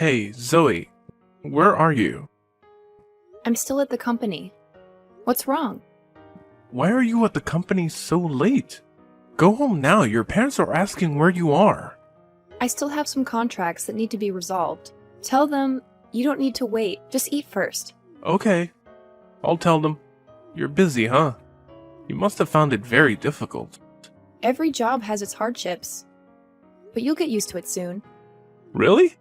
Hey, Zoe, where are you? I'm still at the company. What's wrong? Why are you at the company so late? Go home now, your parents are asking where you are. I still have some contracts that need to be resolved. Tell them you don't need to wait, just eat first. Okay, I'll tell them. You're busy, huh? You must have found it very difficult. Every job has its hardships, but you'll get used to it soon. Really?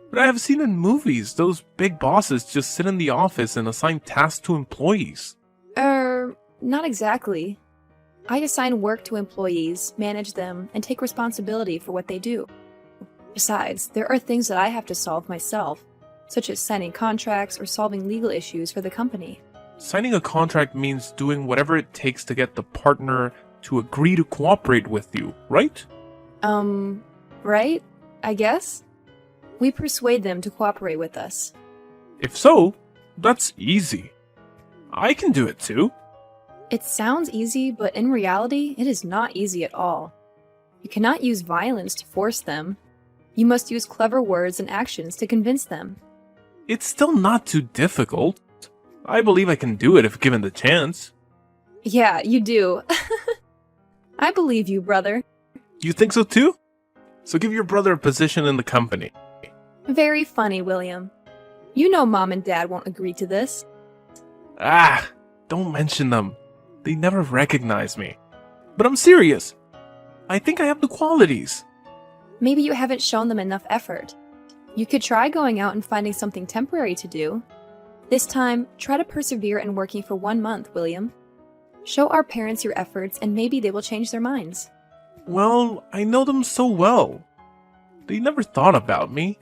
But I have seen in movies, those big bosses just sit in the office and assign tasks to employees. Not exactly. I assign work to employees, manage them, and take responsibility for what they do. Besides, there are things that I have to solve myself, such as signing contracts or solving legal issues for the company. Signing a contract means doing whatever it takes to get the partner to agree to cooperate with you, right? Right? I guess? We persuade them to cooperate with us. If so, that's easy. I can do it too. It sounds easy, but in reality, it is not easy at all. You cannot use violence to force them. You must use clever words and actions to convince them. It's still not too difficult. I believe I can do it if given the chance. Yeah, you do. I believe you, brother. You think so too? So give your brother a position in the company. Very funny, William. You know Mom and Dad won't agree to this. Ah, don't mention them. They never recognize me. But I'm serious. I think I have the qualities. Maybe you haven't shown them enough effort. You could try going out and finding something temporary to do. This time, try to persevere in working for 1 month, William. Show our parents your efforts and maybe they will change their minds. Well, I know them so well. They never thought about me.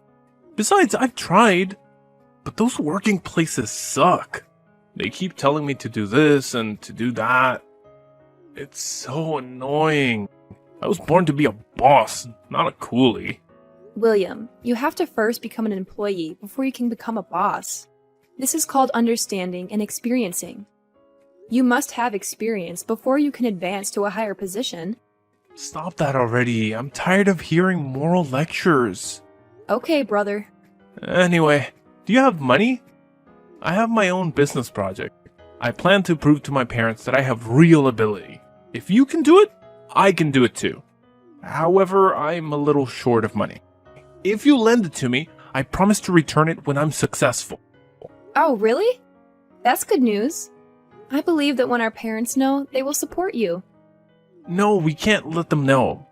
Besides, I've tried. But those working places suck. They keep telling me to do this and to do that. It's so annoying. I was born to be a boss, not a coolie. William, you have to first become an employee before you can become a boss. This is called understanding and experiencing. You must have experience before you can advance to a higher position. Stop that already. I'm tired of hearing moral lectures. Okay, brother. Anyway, do you have money? I have my own business project. I plan to prove to my parents that I have real ability. If you can do it, I can do it too. However, I'm a little short of money. If you lend it to me, I promise to return it when I'm successful. Oh, really? That's good news. I believe that when our parents know, they will support you. No, we can't let them know.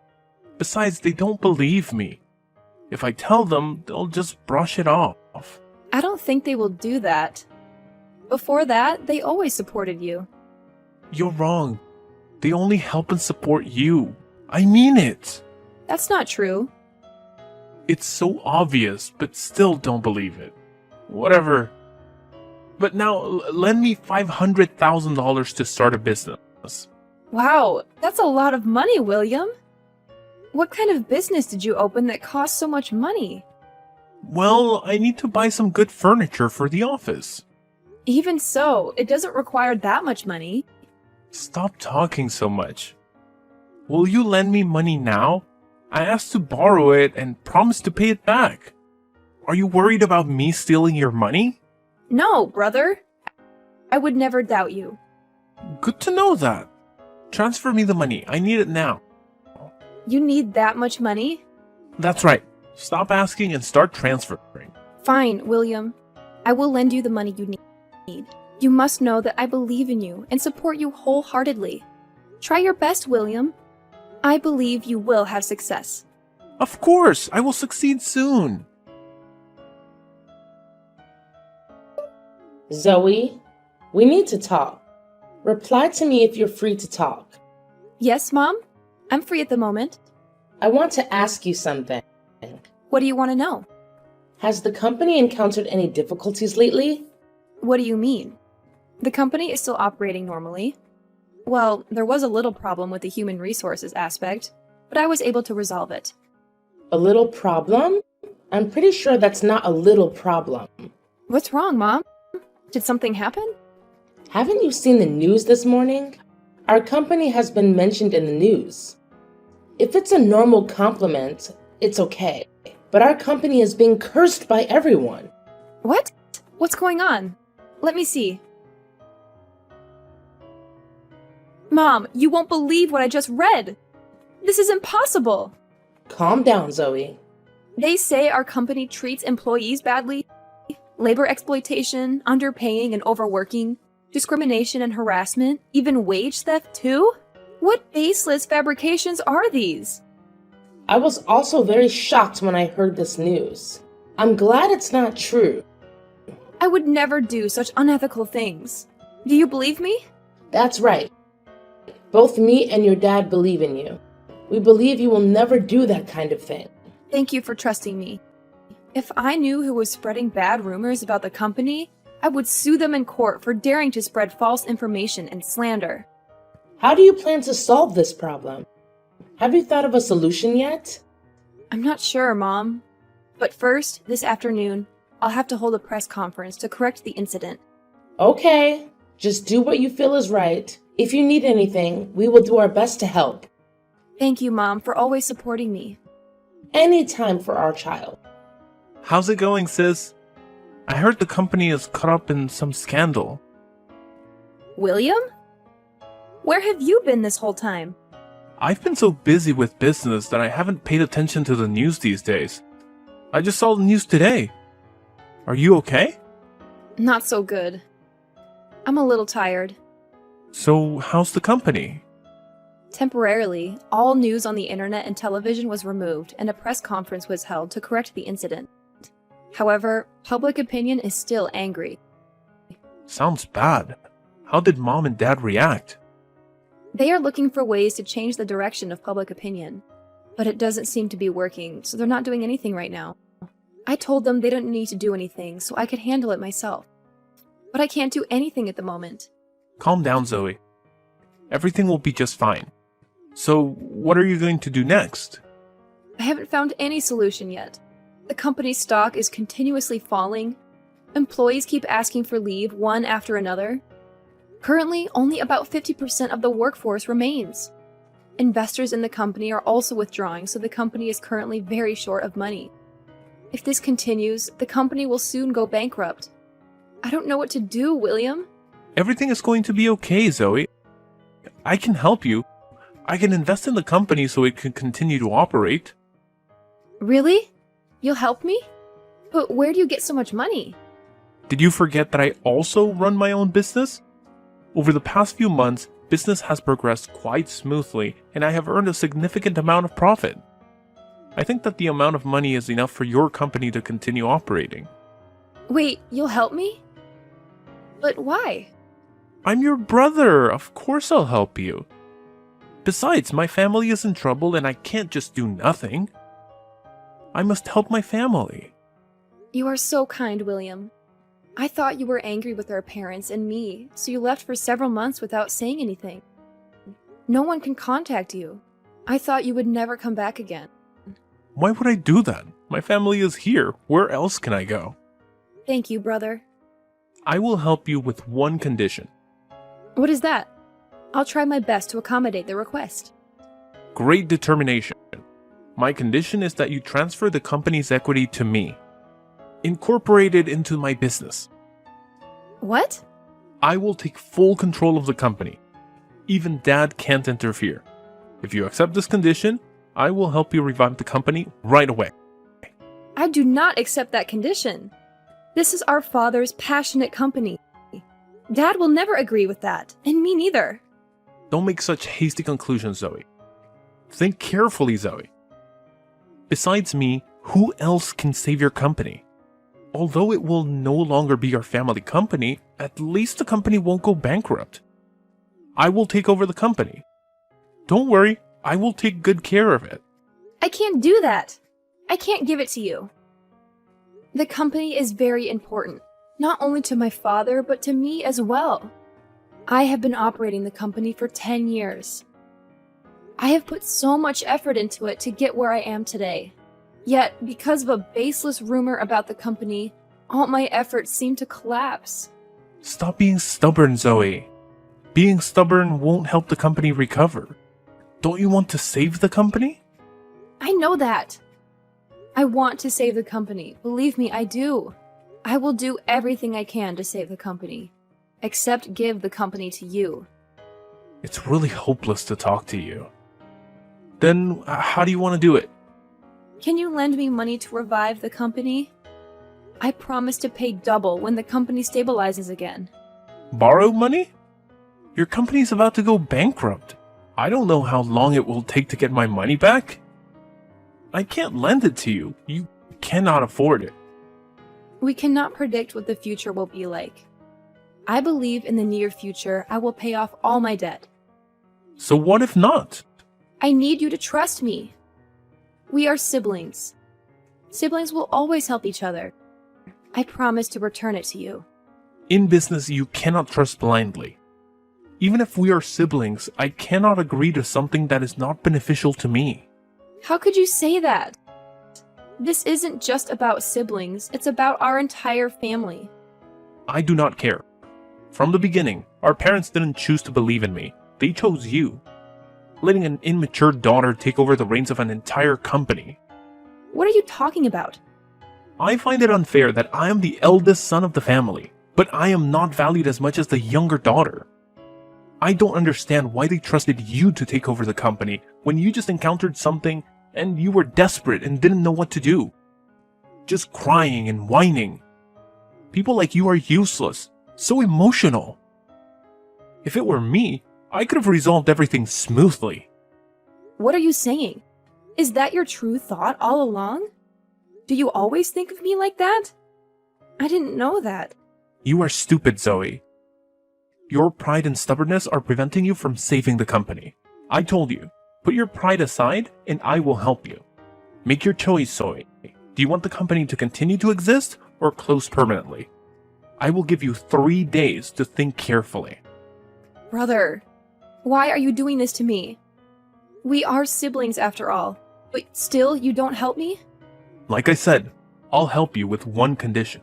Besides, they don't believe me. If I tell them, they'll just brush it off. I don't think they will do that. Before that, they always supported you. You're wrong. They only help and support you. I mean it. That's not true. It's so obvious, but still don't believe it. Whatever. But now, lend me $500,000 to start a business. Wow, that's a lot of money, William. What kind of business did you open that cost so much money? Well, I need to buy some good furniture for the office. Even so, it doesn't require that much money. Stop talking so much. Will you lend me money now? I asked to borrow it and promised to pay it back. Are you worried about me stealing your money? No, brother. I would never doubt you. Good to know that. Transfer me the money. I need it now. You need that much money? That's right. Stop asking and start transferring. Fine, William. I will lend you the money you need. You must know that I believe in you and support you wholeheartedly. Try your best, William. I believe you will have success. Of course, I will succeed soon. Zoe, we need to talk. Reply to me if you're free to talk. Yes, Mom? I'm free at the moment. I want to ask you something. What do you want to know? Has the company encountered any difficulties lately? What do you mean? The company is still operating normally. Well, there was a little problem with the human resources aspect, but I was able to resolve it. A little problem? I'm pretty sure that's not a little problem. What's wrong, Mom? Did something happen? Haven't you seen the news this morning? Our company has been mentioned in the news. If it's a normal compliment, it's okay. but our company is being cursed by everyone. What? What's going on? Let me see. Mom, you won't believe what I just read. This is impossible. Calm down, Zoe. They say our company treats employees badly. Labor exploitation, underpaying and overworking, discrimination and harassment, even wage theft too? What baseless fabrications are these? I was also very shocked when I heard this news. I'm glad it's not true. I would never do such unethical things. Do you believe me? That's right. Both me and your dad believe in you. We believe you will never do that kind of thing. Thank you for trusting me. If I knew who was spreading bad rumors about the company, I would sue them in court for daring to spread false information and slander. How do you plan to solve this problem? Have you thought of a solution yet? I'm not sure, Mom. But first, this afternoon, I'll have to hold a press conference to correct the incident. Okay, just do what you feel is right. If you need anything, we will do our best to help. Thank you, Mom, for always supporting me. Anytime for our child. How's it going, sis? I heard the company is caught up in some scandal. William? Where have you been this whole time? I've been so busy with business that I haven't paid attention to the news these days. I just saw the news today. Are you okay? Not so good. I'm a little tired. So, how's the company? Temporarily, all news on the internet and television was removed and a press conference was held to correct the incident. However, public opinion is still angry. Sounds bad. How did Mom and Dad react? They are looking for ways to change the direction of public opinion. But it doesn't seem to be working, so they're not doing anything right now. I told them they don't need to do anything, so I could handle it myself. But I can't do anything at the moment. Calm down, Zoe. Everything will be just fine. So, what are you going to do next? I haven't found any solution yet. The company's stock is continuously falling. Employees keep asking for leave one after another. Currently, only about 50% of the workforce remains. Investors in the company are also withdrawing, so the company is currently very short of money. If this continues, the company will soon go bankrupt. I don't know what to do, William. Everything is going to be okay, Zoe. I can help you. I can invest in the company so it can continue to operate. Really? You'll help me? But where do you get so much money? Did you forget that I also run my own business? Over the past few months, business has progressed quite smoothly, and I have earned a significant amount of profit. I think that the amount of money is enough for your company to continue operating. Wait, you'll help me? But why? I'm your brother. Of course I'll help you. Besides, my family is in trouble and I can't just do nothing. I must help my family. You are so kind, William. I thought you were angry with our parents and me, so you left for several months without saying anything. No one can contact you. I thought you would never come back again. Why would I do that? My family is here. Where else can I go? Thank you, brother. I will help you with one condition. What is that? I'll try my best to accommodate the request. Great determination. My condition is that you transfer the company's equity to me. Incorporate it into my business. What? I will take full control of the company. Even Dad can't interfere. If you accept this condition, I will help you revive the company right away. I do not accept that condition. This is our father's passionate company. Dad will never agree with that, and me neither. Don't make such hasty conclusions, Zoe. Think carefully, Zoe. Besides me, who else can save your company? Although it will no longer be our family company, at least the company won't go bankrupt. I will take over the company. Don't worry, I will take good care of it. I can't do that. I can't give it to you. The company is very important, not only to my father, but to me as well. I have been operating the company for 10 years. I have put so much effort into it to get where I am today. Yet, because of a baseless rumor about the company, all my efforts seem to collapse. Stop being stubborn, Zoe. Being stubborn won't help the company recover. Don't you want to save the company? I know that. I want to save the company. Believe me, I do. I will do everything I can to save the company, except give the company to you. It's really hopeless to talk to you. Then, how do you want to do it? Can you lend me money to revive the company? I promise to pay double when the company stabilizes again. Borrow money? Your company's about to go bankrupt. I don't know how long it will take to get my money back. I can't lend it to you. You cannot afford it. We cannot predict what the future will be like. I believe in the near future I will pay off all my debt. So what if not? I need you to trust me. We are siblings. Siblings will always help each other. I promise to return it to you. In business, you cannot trust blindly. Even if we are siblings, I cannot agree to something that is not beneficial to me. How could you say that? This isn't just about siblings, it's about our entire family. I do not care. From the beginning, our parents didn't choose to believe in me. They chose you. Letting an immature daughter take over the reins of an entire company. What are you talking about? I find it unfair that I am the eldest son of the family, but I am not valued as much as the younger daughter. I don't understand why they trusted you to take over the company when you just encountered something and you were desperate and didn't know what to do. Just crying and whining. People like you are useless, so emotional. If it were me, I could have resolved everything smoothly. What are you saying? Is that your true thought all along? Do you always think of me like that? I didn't know that. You are stupid, Zoe. Your pride and stubbornness are preventing you from saving the company. I told you, put your pride aside and I will help you. Make your choice, Zoe. Do you want the company to continue to exist or close permanently? I will give you 3 days to think carefully. Brother, why are you doing this to me? We are siblings after all, but still you don't help me? Like I said, I'll help you with one condition.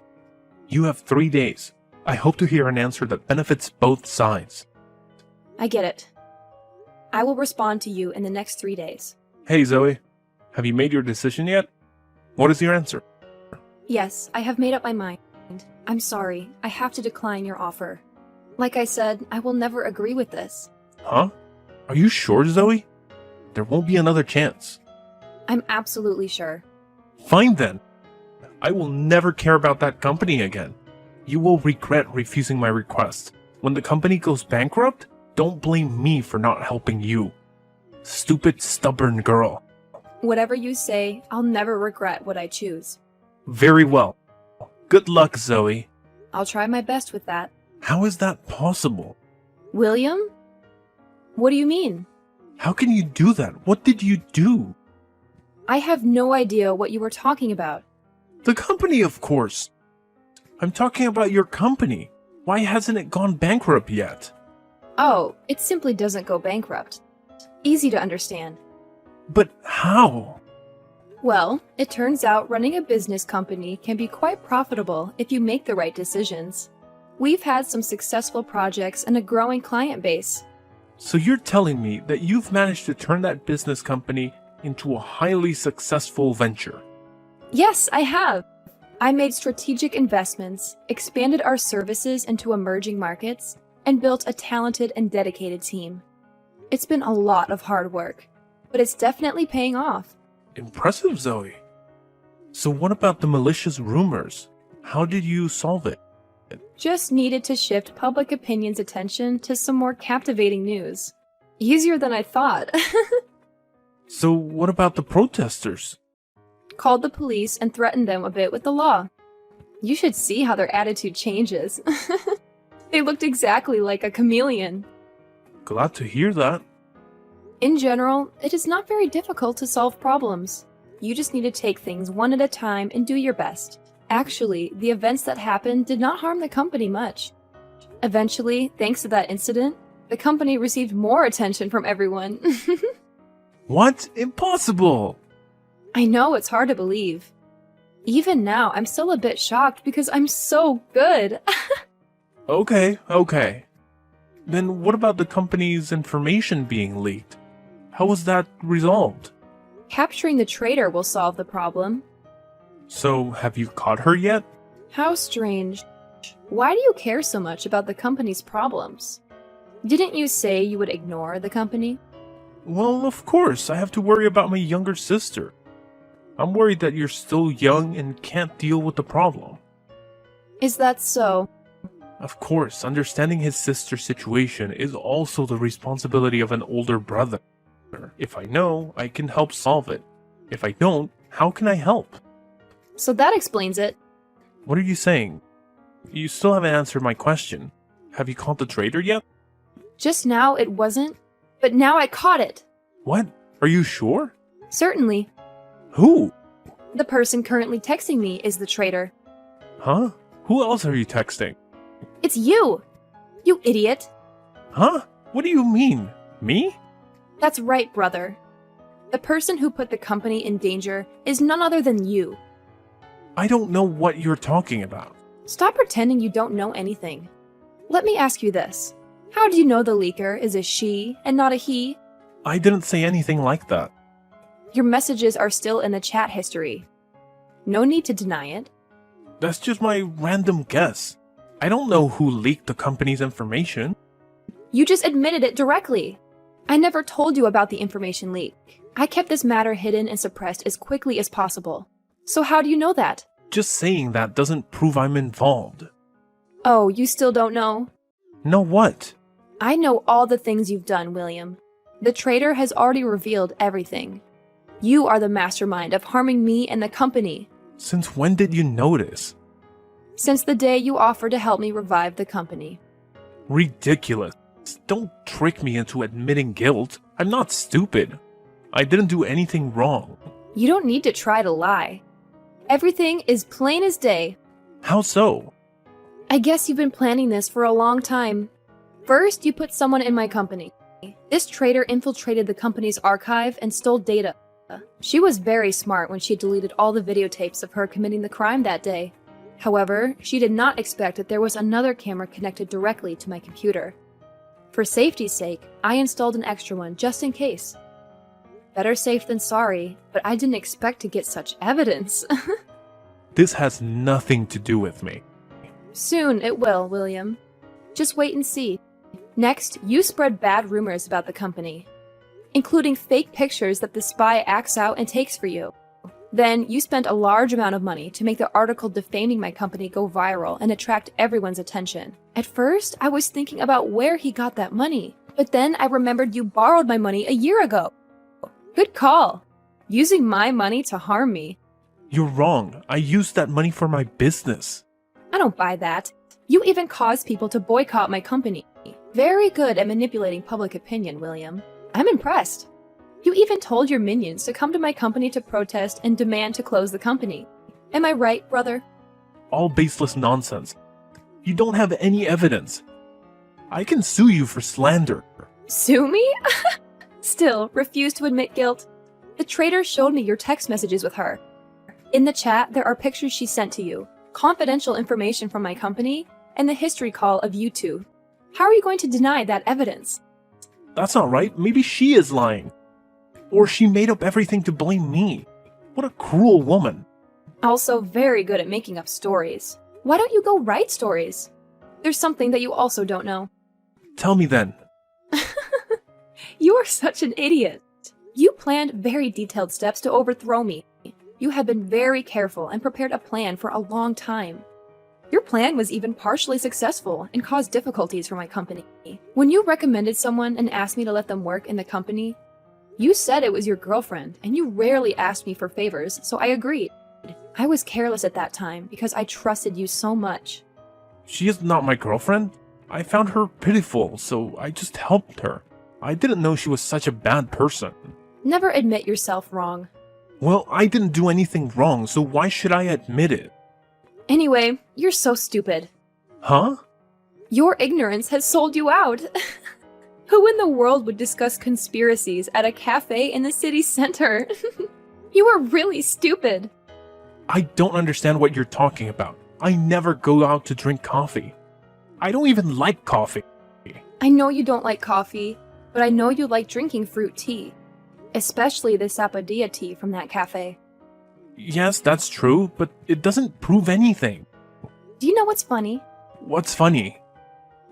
You have 3 days. I hope to hear an answer that benefits both sides. I get it. I will respond to you in the next 3 days. Hey Zoe, have you made your decision yet? What is your answer? Yes, I have made up my mind. I'm sorry, I have to decline your offer. Like I said, I will never agree with this. Huh? Are you sure, Zoe? There won't be another chance. I'm absolutely sure. Fine then. I will never care about that company again. You will regret refusing my request. When the company goes bankrupt, don't blame me for not helping you. Stupid, stubborn girl. Whatever you say, I'll never regret what I choose. Very well. Good luck, Zoe. I'll try my best with that. How is that possible? William? What do you mean? How can you do that? What did you do? I have no idea what you were talking about. The company, of course. I'm talking about your company. Why hasn't it gone bankrupt yet? Oh, it simply doesn't go bankrupt. Easy to understand. But how? Well, it turns out running a business company can be quite profitable if you make the right decisions. We've had some successful projects and a growing client base. So you're telling me that you've managed to turn that business company into a highly successful venture? Yes, I have. I made strategic investments, expanded our services into emerging markets, and built a talented and dedicated team. It's been a lot of hard work, but it's definitely paying off. Impressive, Zoe. So what about the malicious rumors? How did you solve it? Just needed to shift public opinion's attention to some more captivating news. Easier than I thought. So what about the protesters? Called the police and threatened them a bit with the law. You should see how their attitude changes. They looked exactly like a chameleon. Glad to hear that. In general, it is not very difficult to solve problems. You just need to take things one at a time and do your best. Actually, the events that happened did not harm the company much. Eventually, thanks to that incident, the company received more attention from everyone. What? Impossible! I know it's hard to believe. Even now, I'm still a bit shocked because I'm so good. Okay. Then what about the company's information being leaked? How was that resolved? Capturing the traitor will solve the problem. So, have you caught her yet? How strange. Why do you care so much about the company's problems? Didn't you say you would ignore the company? Well, of course, I have to worry about my younger sister. I'm worried that you're still young and can't deal with the problem. Is that so? Of course, understanding his sister's situation is also the responsibility of an older brother. If I know, I can help solve it. If I don't, how can I help? So that explains it. What are you saying? You still haven't answered my question. Have you caught the traitor yet? Just now it wasn't, but now I caught it. What? Are you sure? Certainly. Who? The person currently texting me is the traitor. Huh? Who else are you texting? It's you! You idiot! Huh? What do you mean? Me? That's right, brother. The person who put the company in danger is none other than you. I don't know what you're talking about. Stop pretending you don't know anything. Let me ask you this. How do you know the leaker is a she and not a he? I didn't say anything like that. Your messages are still in the chat history. No need to deny it. That's just my random guess. I don't know who leaked the company's information. You just admitted it directly. I never told you about the information leak. I kept this matter hidden and suppressed as quickly as possible. So how do you know that? Just saying that doesn't prove I'm involved. Oh, you still don't know? Know what? I know all the things you've done, William. The traitor has already revealed everything. You are the mastermind of harming me and the company. Since when did you notice? Since the day you offered to help me revive the company. Ridiculous. Don't trick me into admitting guilt. I'm not stupid. I didn't do anything wrong. You don't need to try to lie. Everything is plain as day. How so? I guess you've been planning this for a long time. First, you put someone in my company. This traitor infiltrated the company's archive and stole data. She was very smart when she deleted all the videotapes of her committing the crime that day. However, she did not expect that there was another camera connected directly to my computer. For safety's sake, I installed an extra one just in case. Better safe than sorry, but I didn't expect to get such evidence. This has nothing to do with me. Soon it will, William. Just wait and see. Next, you spread bad rumors about the company, including fake pictures that the spy acts out and takes for you. Then, you spent a large amount of money to make the article defaming my company go viral and attract everyone's attention. At first, I was thinking about where he got that money, but then I remembered you borrowed my money a year ago. Good call. Using my money to harm me. You're wrong. I used that money for my business. I don't buy that. You even caused people to boycott my company. Very good at manipulating public opinion, William. I'm impressed. You even told your minions to come to my company to protest and demand to close the company. Am I right, brother? All baseless nonsense. You don't have any evidence. I can sue you for slander. Sue me? Still, refuse to admit guilt. The traitor showed me your text messages with her. In the chat, there are pictures she sent to you, confidential information from my company, and the history call of you two. How are you going to deny that evidence? That's not right. Maybe she is lying. Or she made up everything to blame me. What a cruel woman. Also very good at making up stories. Why don't you go write stories? There's something that you also don't know. Tell me then. You are such an idiot. You planned very detailed steps to overthrow me. You have been very careful and prepared a plan for a long time. Your plan was even partially successful and caused difficulties for my company. When you recommended someone and asked me to let them work in the company, you said it was your girlfriend, and you rarely asked me for favors, so I agreed. I was careless at that time because I trusted you so much. She is not my girlfriend. I found her pitiful, so I just helped her. I didn't know she was such a bad person. Never admit yourself wrong. Well, I didn't do anything wrong, so why should I admit it? Anyway, you're so stupid. Huh? Your ignorance has sold you out. Who in the world would discuss conspiracies at a cafe in the city center? You are really stupid. I don't understand what you're talking about. I never go out to drink coffee. I don't even like coffee. I know you don't like coffee, but I know you like drinking fruit tea. Especially the sapadilla tea from that cafe. Yes, that's true, but it doesn't prove anything. Do you know what's funny? What's funny?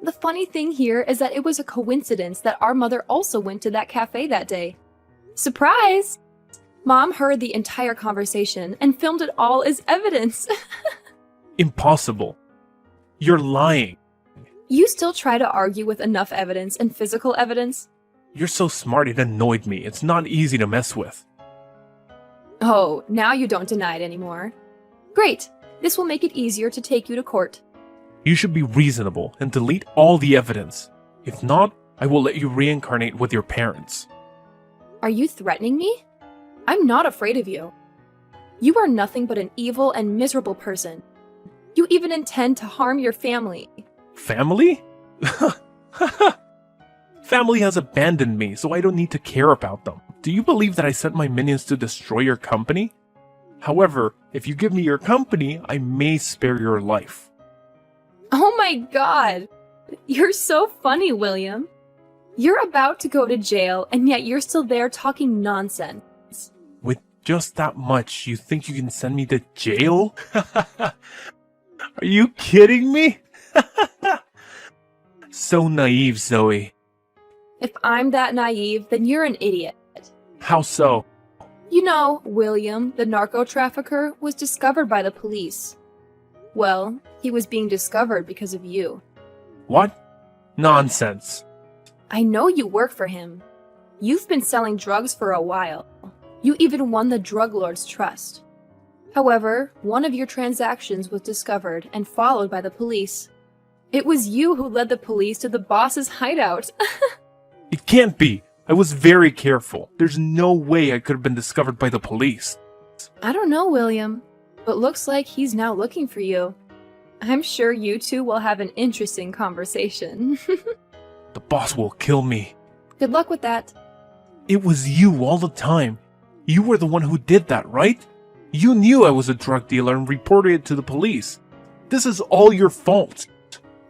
The funny thing here is that it was a coincidence that our mother also went to that cafe that day. Surprise! Mom heard the entire conversation and filmed it all as evidence. Impossible. You're lying. You still try to argue with enough evidence and physical evidence? You're so smart it annoyed me. It's not easy to mess with. Oh, now you don't deny it anymore. Great. This will make it easier to take you to court. You should be reasonable and delete all the evidence. If not, I will let you reincarnate with your parents. Are you threatening me? I'm not afraid of you. You are nothing but an evil and miserable person. You even intend to harm your family. Family? Family has abandoned me, so I don't need to care about them. Do you believe that I sent my minions to destroy your company? However, if you give me your company, I may spare your life. Oh my god! You're so funny, William. You're about to go to jail, and yet you're still there talking nonsense. With just that much, you think you can send me to jail? Are you kidding me? So naive, Zoe. If I'm that naive, then you're an idiot. How so? You know, William, the narco trafficker, was discovered by the police. Well, he was being discovered because of you. What? Nonsense. I know you work for him. You've been selling drugs for a while. You even won the drug lord's trust. However, one of your transactions was discovered and followed by the police. It was you who led the police to the boss's hideout. It can't be. I was very careful. There's no way I could have been discovered by the police. I don't know, William, but looks like he's now looking for you. I'm sure you two will have an interesting conversation. The boss will kill me. Good luck with that. It was you all the time. You were the one who did that, right? You knew I was a drug dealer and reported it to the police. This is all your fault.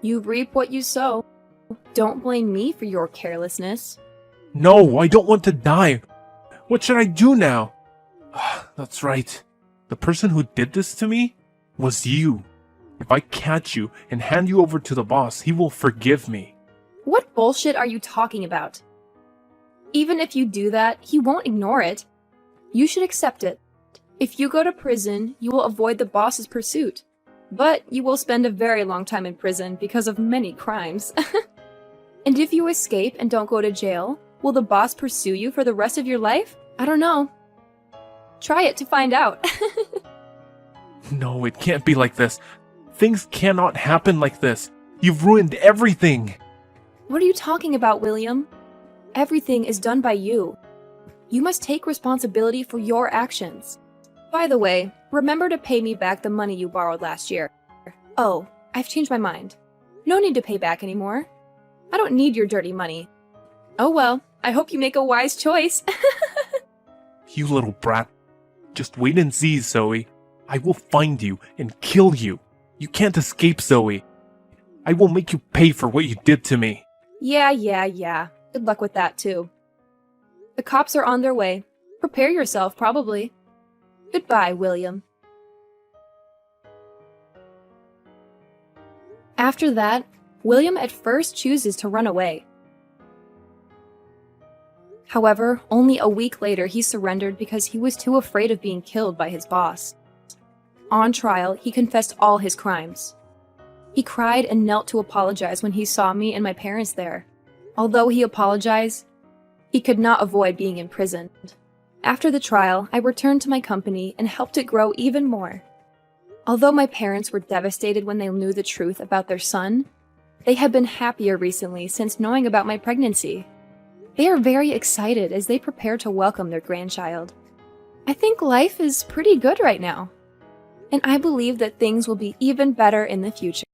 You reap what you sow. Don't blame me for your carelessness. No, I don't want to die. What should I do now? That's right. The person who did this to me was you. If I catch you and hand you over to the boss, he will forgive me. What bullshit are you talking about? Even if you do that, he won't ignore it. You should accept it. If you go to prison, you will avoid the boss's pursuit. But you will spend a very long time in prison because of many crimes. And if you escape and don't go to jail, will the boss pursue you for the rest of your life? I don't know. Try it to find out. No, it can't be like this. Things cannot happen like this. You've ruined everything. What are you talking about, William? Everything is done by you. You must take responsibility for your actions. By the way, remember to pay me back the money you borrowed last year. Oh, I've changed my mind. No need to pay back anymore. I don't need your dirty money. Oh well, I hope you make a wise choice. You little brat. Just wait and see, Zoe. I will find you and kill you. You can't escape, Zoe. I will make you pay for what you did to me. Yeah. Good luck with that, too. The cops are on their way. Prepare yourself, probably. Goodbye, William. After that, William at first chooses to run away. However, only a week later he surrendered because he was too afraid of being killed by his boss. On trial, he confessed all his crimes. He cried and knelt to apologize when he saw me and my parents there. Although he apologized, he could not avoid being imprisoned. After the trial, I returned to my company and helped it grow even more. Although my parents were devastated when they knew the truth about their son, they have been happier recently since knowing about my pregnancy. They are very excited as they prepare to welcome their grandchild. I think life is pretty good right now, and I believe that things will be even better in the future.